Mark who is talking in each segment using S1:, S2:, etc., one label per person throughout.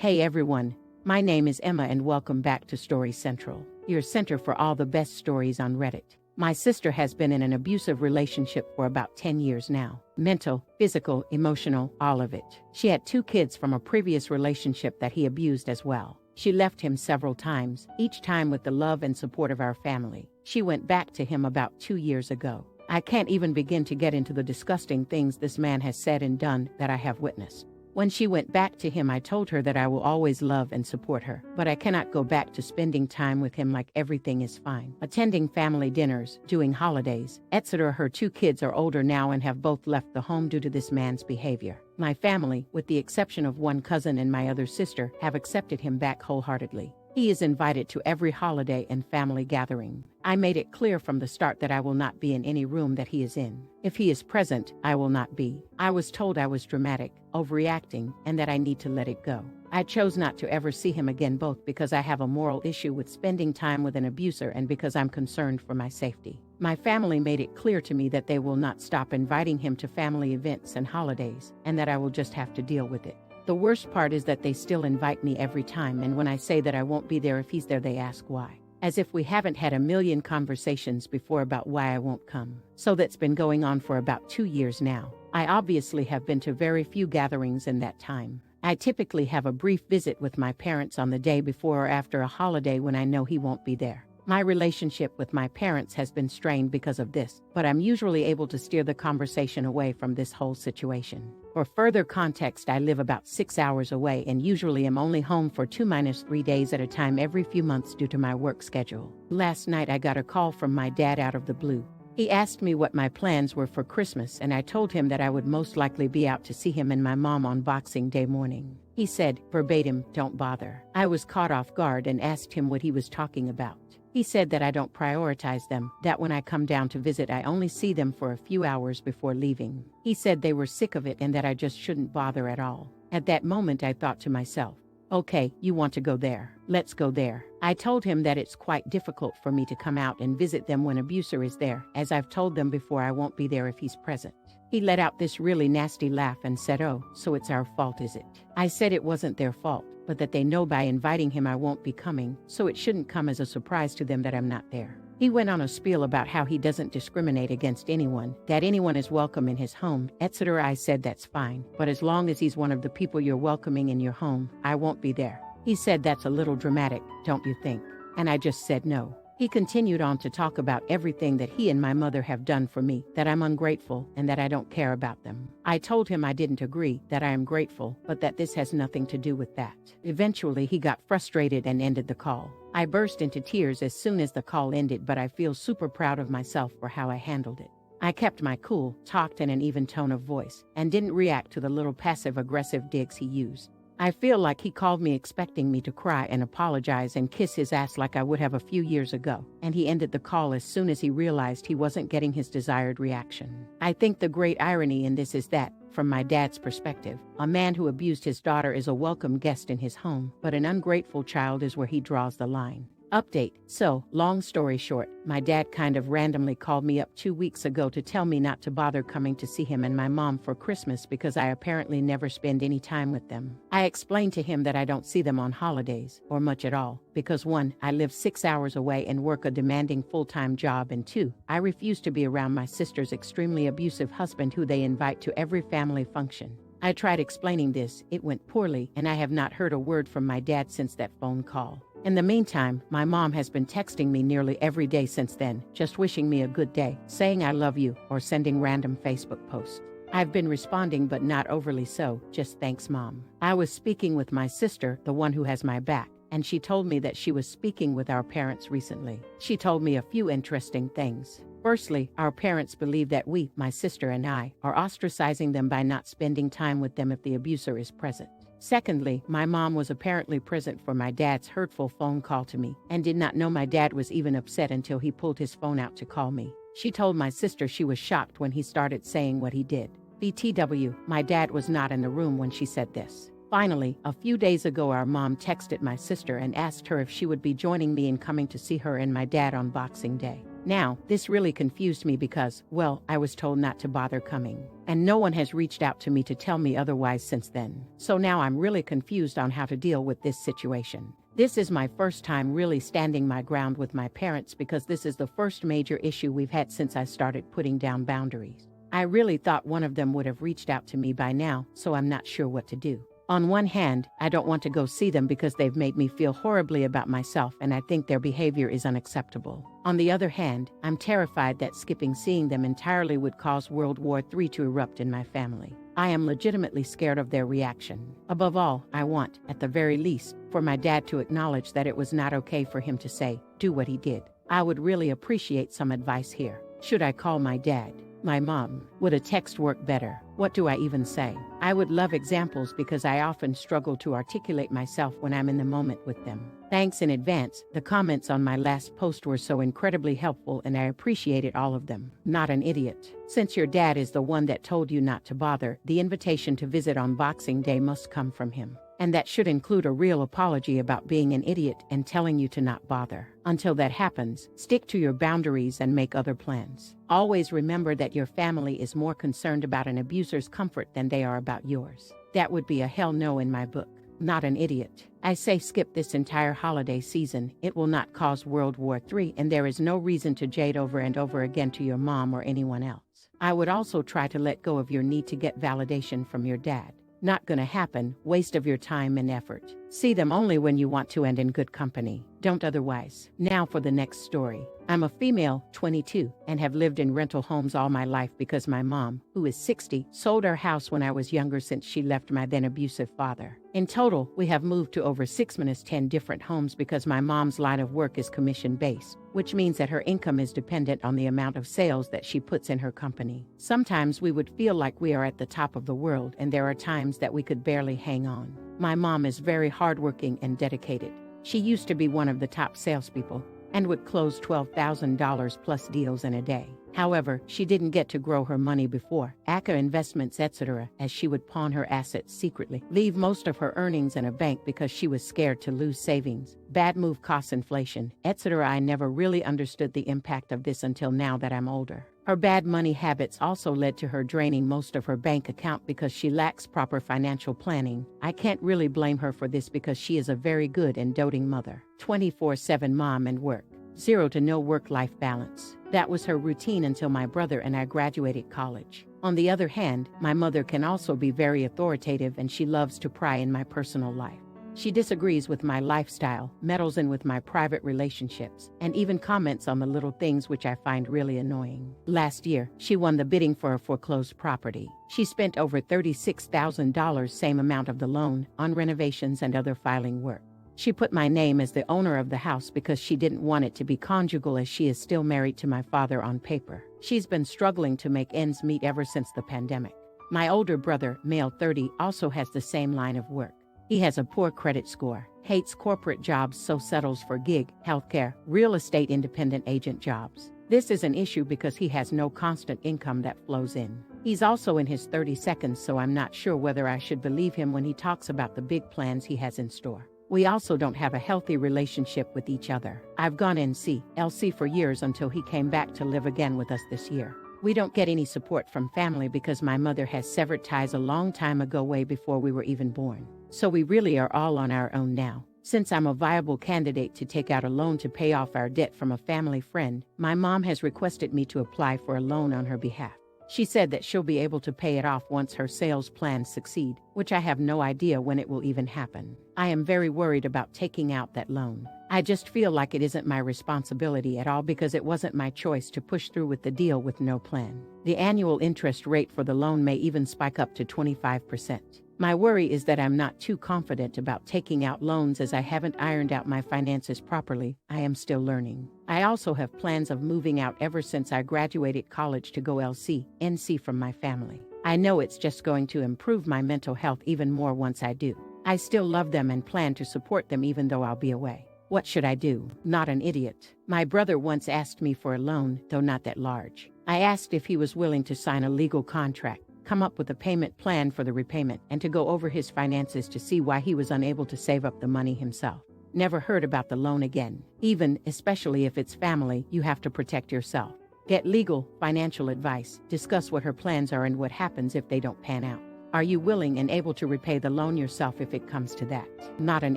S1: Hey everyone, my name is Emma and welcome back to Story Central, your center for all the best stories on Reddit. My sister has been in an abusive relationship for about 10 years now. Mental, physical, emotional, all of it. She had 2 kids from a previous relationship that he abused as well. She left him several times, each time with the love and support of our family. She went back to him about 2 years ago. I can't even begin to get into the disgusting things this man has said and done that I have witnessed. When she went back to him, I told her that I will always love and support her, but I cannot go back to spending time with him like everything is fine. Attending family dinners, doing holidays, etc. Her 2 kids are older now and have both left the home due to this man's behavior. My family, with the exception of one cousin and my other sister, have accepted him back wholeheartedly. He is invited to every holiday and family gathering. I made it clear from the start that I will not be in any room that he is in. If he is present, I will not be. I was told I was dramatic, overreacting, and that I need to let it go. I chose not to ever see him again, both because I have a moral issue with spending time with an abuser and because I'm concerned for my safety. My family made it clear to me that they will not stop inviting him to family events and holidays, and that I will just have to deal with it. The worst part is that they still invite me every time, and when I say that I won't be there if he's there, they ask why. As if we haven't had a million conversations before about why I won't come. So that's been going on for about 2 years now. I obviously have been to very few gatherings in that time. I typically have a brief visit with my parents on the day before or after a holiday when I know he won't be there. My relationship with my parents has been strained because of this, but I'm usually able to steer the conversation away from this whole situation. For further context, I live about 6 hours away and usually am only home for 2-3 days at a time every few months due to my work schedule. Last night I got a call from my dad out of the blue. He asked me what my plans were for Christmas, and I told him that I would most likely be out to see him and my mom on Boxing Day morning. He said, verbatim, "Don't bother." I was caught off guard and asked him what he was talking about. He said that I don't prioritize them, that when I come down to visit I only see them for a few hours before leaving. He said they were sick of it and that I just shouldn't bother at all. At that moment I thought to myself, okay, you want to go there. Let's go there. I told him that it's quite difficult for me to come out and visit them when abuser is there, as I've told them before I won't be there if he's present. He let out this really nasty laugh and said, "Oh, so it's our fault, is it?" I said it wasn't their fault, but that they know by inviting him I won't be coming, so it shouldn't come as a surprise to them that I'm not there. He went on a spiel about how he doesn't discriminate against anyone, that anyone is welcome in his home, etc. I said that's fine, but as long as he's one of the people you're welcoming in your home, I won't be there. He said that's a little dramatic, don't you think? And I just said no. He continued on to talk about everything that he and my mother have done for me, that I'm ungrateful and that I don't care about them. I told him I didn't agree, that I am grateful, but that this has nothing to do with that. Eventually he got frustrated and ended the call. I burst into tears as soon as the call ended, but I feel super proud of myself for how I handled it. I kept my cool, talked in an even tone of voice, and didn't react to the little passive-aggressive digs he used. I feel like he called me expecting me to cry and apologize and kiss his ass like I would have a few years ago, and he ended the call as soon as he realized he wasn't getting his desired reaction. I think the great irony in this is that, from my dad's perspective, a man who abused his daughter is a welcome guest in his home, but an ungrateful child is where he draws the line. Update. So, long story short, my dad kind of randomly called me up 2 weeks ago to tell me not to bother coming to see him and my mom for Christmas because I apparently never spend any time with them. I explained to him that I don't see them on holidays, or much at all, because 1, I live 6 hours away and work a demanding full-time job, and 2, I refuse to be around my sister's extremely abusive husband who they invite to every family function. I tried explaining this, it went poorly, and I have not heard a word from my dad since that phone call. In the meantime, my mom has been texting me nearly every day since then, just wishing me a good day, saying I love you, or sending random Facebook posts. I've been responding, but not overly so, just thanks mom. I was speaking with my sister, the one who has my back, and she told me that she was speaking with our parents recently. She told me a few interesting things. Firstly, our parents believe that we, my sister and I, are ostracizing them by not spending time with them if the abuser is present. Secondly, my mom was apparently present for my dad's hurtful phone call to me and did not know my dad was even upset until he pulled his phone out to call me. She told my sister she was shocked when he started saying what he did. BTW, my dad was not in the room when she said this. Finally, a few days ago our mom texted my sister and asked her if she would be joining me in coming to see her and my dad on Boxing Day. Now, this really confused me because, well, I was told not to bother coming. And no one has reached out to me to tell me otherwise since then. So now I'm really confused on how to deal with this situation. This is my first time really standing my ground with my parents because this is the first major issue we've had since I started putting down boundaries. I really thought one of them would have reached out to me by now, so I'm not sure what to do. On one hand, I don't want to go see them because they've made me feel horribly about myself and I think their behavior is unacceptable. On the other hand, I'm terrified that skipping seeing them entirely would cause World War III to erupt in my family. I am legitimately scared of their reaction. Above all, I want, at the very least, for my dad to acknowledge that it was not okay for him to say, do what he did. I would really appreciate some advice here. Should I call my dad? My mom? Would a text work better? What do I even say? I would love examples because I often struggle to articulate myself when I'm in the moment with them. Thanks in advance. The comments on my last post were so incredibly helpful and I appreciated all of them. Not an idiot. Since your dad is the one that told you not to bother, the invitation to visit on Boxing Day must come from him. And that should include a real apology about being an idiot and telling you to not bother. Until that happens, stick to your boundaries and make other plans. Always remember that your family is more concerned about an abuser's comfort than they are about yours. That would be a hell no in my book. Not an idiot. I say skip this entire holiday season. It will not cause World War III and there is no reason to jade over and over again to your mom or anyone else. I would also try to let go of your need to get validation from your dad. Not gonna happen, waste of your time and effort. See them only when you want to and in good company. Don't otherwise. Now for the next story. I'm a female, 22, and have lived in rental homes all my life because my mom, who is 60, sold our house when I was younger since she left my then abusive father. In total, we have moved to over 6-10 different homes because my mom's line of work is commission-based, which means that her income is dependent on the amount of sales that she puts in her company. Sometimes we would feel like we are at the top of the world, and there are times that we could barely hang on. My mom is very hardworking and dedicated. She used to be one of the top salespeople and would close $12,000 plus deals in a day. However, she didn't get to grow her money before ACA investments, etc., as she would pawn her assets secretly, leave most of her earnings in a bank because she was scared to lose savings. Bad move, cost inflation, etc. I never really understood the impact of this until now that I'm older. Her bad money habits also led to her draining most of her bank account because she lacks proper financial planning. I can't really blame her for this because she is a very good and doting mother. 24/7 mom and work. 0 to no work-life balance. That was her routine until my brother and I graduated college. On the other hand, my mother can also be very authoritative and she loves to pry in my personal life. She disagrees with my lifestyle, meddles in with my private relationships, and even comments on the little things which I find really annoying. Last year, she won the bidding for a foreclosed property. She spent over $36,000, same amount of the loan, on renovations and other filing work. She put my name as the owner of the house because she didn't want it to be conjugal as she is still married to my father on paper. She's been struggling to make ends meet ever since the pandemic. My older brother, male 30, also has the same line of work. He has a poor credit score, hates corporate jobs, so settles for gig, healthcare, real estate independent agent jobs. This is an issue because he has no constant income that flows in. He's also in his 30s, so I'm not sure whether I should believe him when he talks about the big plans he has in store. We also don't have a healthy relationship with each other. I've gone LC for years until he came back to live again with us this year. We don't get any support from family because my mother has severed ties a long time ago, way before we were even born. So we really are all on our own now. Since I'm a viable candidate to take out a loan to pay off our debt from a family friend, my mom has requested me to apply for a loan on her behalf. She said that she'll be able to pay it off once her sales plans succeed, which I have no idea when it will even happen. I am very worried about taking out that loan. I just feel like it isn't my responsibility at all because it wasn't my choice to push through with the deal with no plan. The annual interest rate for the loan may even spike up to 25%. My worry is that I'm not too confident about taking out loans as I haven't ironed out my finances properly. I am still learning. I also have plans of moving out ever since I graduated college to go NC from my family. I know it's just going to improve my mental health even more once I do. I still love them and plan to support them even though I'll be away. What should I do? Not an idiot. My brother once asked me for a loan, though not that large. I asked if he was willing to sign a legal contract, come up with a payment plan for the repayment, and to go over his finances to see why he was unable to save up the money himself. Never heard about the loan again. Even, especially if it's family, you have to protect yourself. Get legal, financial advice. Discuss what her plans are and what happens if they don't pan out. Are you willing and able to repay the loan yourself if it comes to that? Not an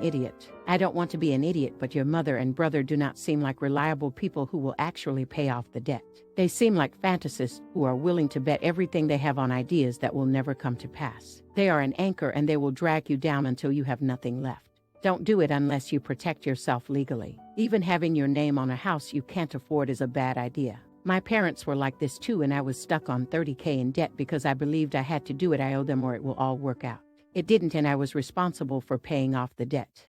S1: idiot. I don't want to be an idiot, but your mother and brother do not seem like reliable people who will actually pay off the debt. They seem like fantasists who are willing to bet everything they have on ideas that will never come to pass. They are an anchor and they will drag you down until you have nothing left. Don't do it unless you protect yourself legally. Even having your name on a house you can't afford is a bad idea. My parents were like this too, and I was stuck on $30,000 in debt because I believed I had to do it. I owe them or it will all work out. It didn't, and I was responsible for paying off the debt.